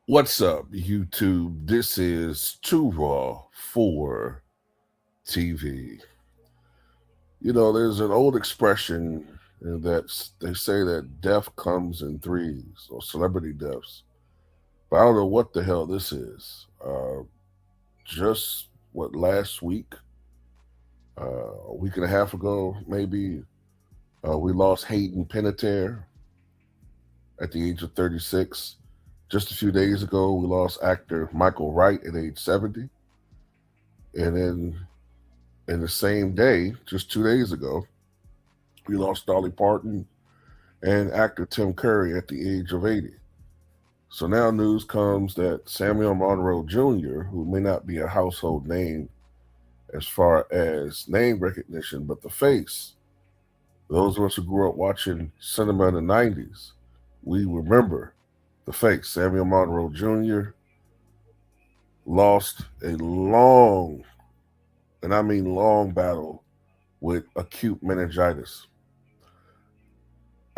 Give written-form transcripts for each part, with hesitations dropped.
What's up, YouTube? This is Too Raw for TV. You know, there's an old expression that they say that death comes in threes, or celebrity deaths. But I don't know what the hell this is. Just what last week, a week and a half ago, maybe, we lost Hayden Panettiere at the age of 36. Just a few days ago, we lost actor Michael Wright at age 70. And then in the same day, just 2 days ago, we lost Dolly Parton and actor Tim Curry at the age of 80. So now news comes that Samuel Monroe Jr., who may not be a household name as far as name recognition, but the face, those of us who grew up watching cinema in the 90s, we remember the face. Samuel Monroe Jr. lost a long, and I mean long, battle with acute meningitis.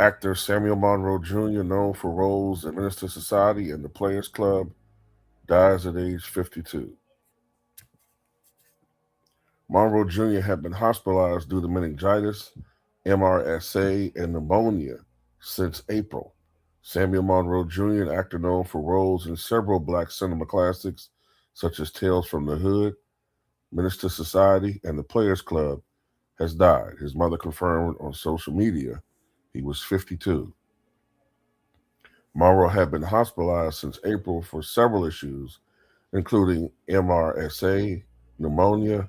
Actor Samuel Monroe Jr., known for roles in Menace Society and The Players Club, dies at age 52. Monroe Jr. had been hospitalized due to meningitis, MRSA, and pneumonia since April. Samuel Monroe Jr., an actor known for roles in several black cinema classics such as Tales from the Hood, Menace to Society, and The Players Club, has died. His mother confirmed on social media he was 52. Monroe had been hospitalized since April for several issues, including MRSA, pneumonia,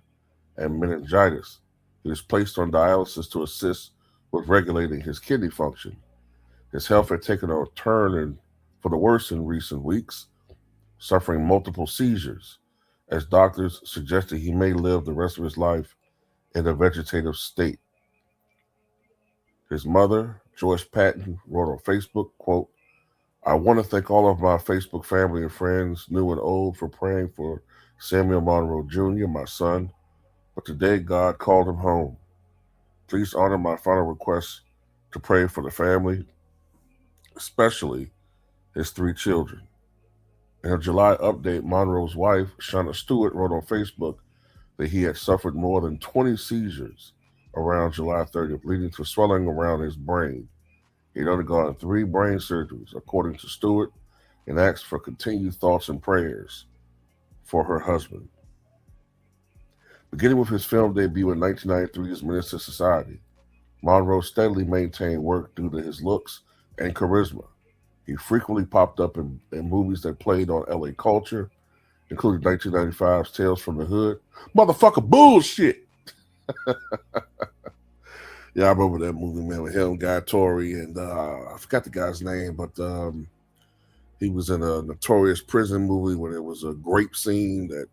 and meningitis. He was placed on dialysis to assist with regulating his kidney function. His health had taken a turn for the worse in recent weeks, suffering multiple seizures, as doctors suggested he may live the rest of his life in a vegetative state. His mother, Joyce Patton, wrote on Facebook, quote, "I want to thank all of my Facebook family and friends, new and old, for praying for Samuel Monroe Jr., my son, but today God called him home. Please honor my final request to pray for the family, especially his 3 children." In a July update, Monroe's wife, Shauna Stewart, wrote on Facebook that he had suffered more than 20 seizures around July 30th, leading to swelling around his brain. He'd undergone 3 brain surgeries, according to Stewart, and asked for continued thoughts and prayers for her husband. Beginning with his film debut in 1993's Menace to Society, Monroe steadily maintained work due to his looks and charisma. He frequently popped up in movies that played on LA culture, including 1995's Tales from the Hood. Motherfucker bullshit! Yeah, I remember that movie, man, with him, Guy Torrey, and I forgot the guy's name, but he was in a notorious prison movie where there was a grape scene that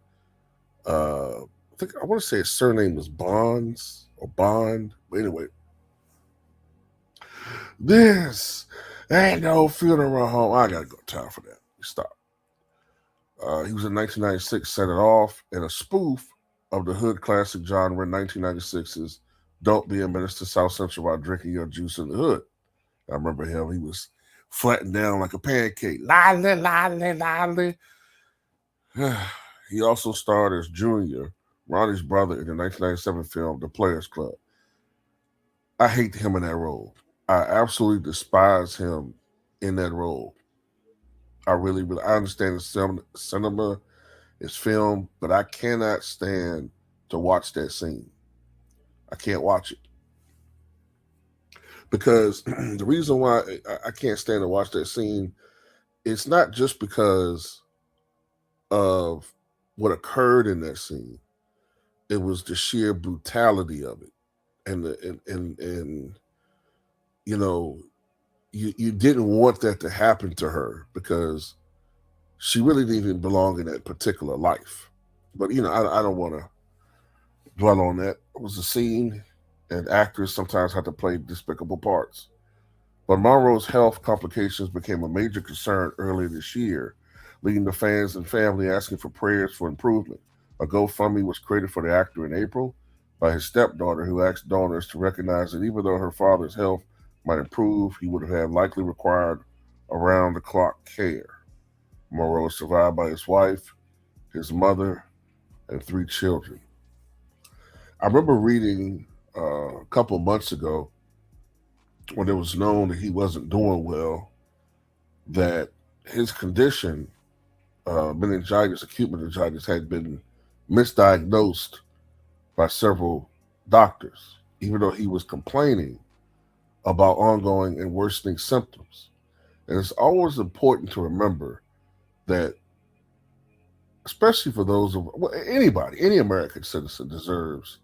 I want to say his surname was Bonds or Bond. But anyway, this ain't no funeral home. I gotta go. Time for that. Stop. He was in 1996, Set It Off, and a spoof of the hood classic genre 1996's Don't Be a Menace to South Central while drinking your juice in the hood. I remember him. He was flattened down like a pancake. Lolly, lolly, lolly. He also starred as Junior, Ronnie's brother, in the 1997 film The Players Club. I hate him in that role. I absolutely despise him in that role. I really, I understand the cinema is film, but I cannot stand to watch that scene. I can't watch it. Because the reason why I can't stand to watch that scene, it's not just because of what occurred in that scene. It was the sheer brutality of it. And you know, you didn't want that to happen to her because She really didn't even belong in that particular life. But I don't want to dwell on that. It was a scene, and actors sometimes have to play despicable parts. But Monroe's health complications became a major concern earlier this year, leading to fans and family asking for prayers for improvement. A GoFundMe was created for the actor in April by his stepdaughter, who asked donors to recognize that even though her father's health might improve, he would have likely required around the clock care. Monroe is survived by his wife, his mother, and three children. I remember reading a couple of months ago when it was known that he wasn't doing well, that his condition, meningitis, acute meningitis, had been misdiagnosed by several doctors, even though he was complaining about ongoing and worsening symptoms. And it's always important to remember that, especially for those of anybody, any American citizen deserves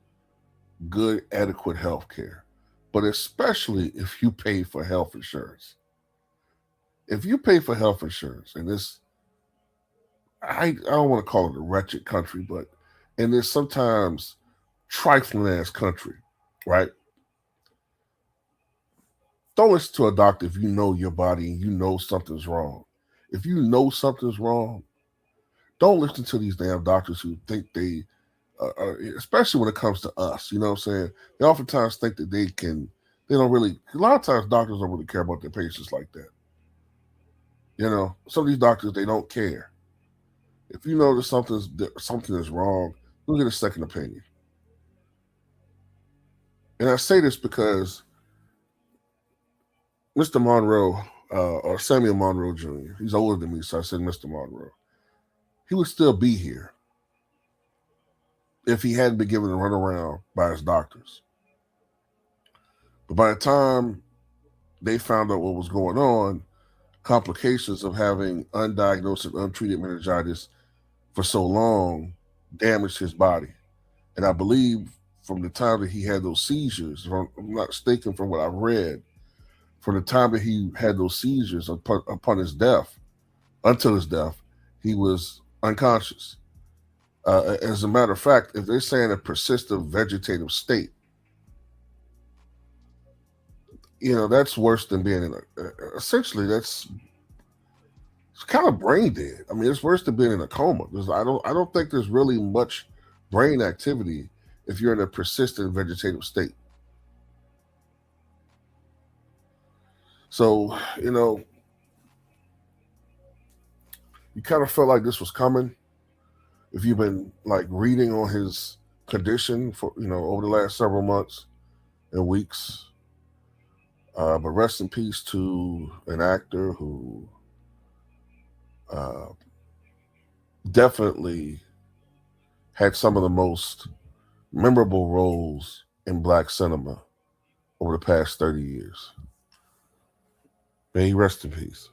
good, adequate health care, but especially if you pay for health insurance. If you pay for health insurance, and this, I don't want to call it a wretched country, but in this sometimes trifling ass country, right? Don't listen to a doctor if you know your body and you know something's wrong. If you know something's wrong, don't listen to these damn doctors who think especially when it comes to us, you know what I'm saying? They oftentimes think that they don't really, a lot of times doctors don't really care about their patients like that. Some of these doctors, they don't care. If you know that something is wrong, you'll get a second opinion. And I say this because Mr. Monroe, or Samuel Monroe Jr., he's older than me, so I said Mr. Monroe. He would still be here if he hadn't been given a runaround by his doctors. But by the time they found out what was going on, complications of having undiagnosed and untreated meningitis for so long damaged his body. And I believe from the time that he had those seizures, if I'm not mistaken from what I've read, from the time that he had those seizures upon his death, until his death, he was unconscious. As a matter of fact, if they're saying a persistent vegetative state, that's worse than being in essentially, it's kind of brain dead. I mean, it's worse than being in a coma. I don't think there's really much brain activity if you're in a persistent vegetative state. So, you kind of felt like this was coming. If you've been like reading on his condition for, over the last several months and weeks. But rest in peace to an actor who uh, definitely had some of the most memorable roles in black cinema over the past 30 years. May he rest in peace.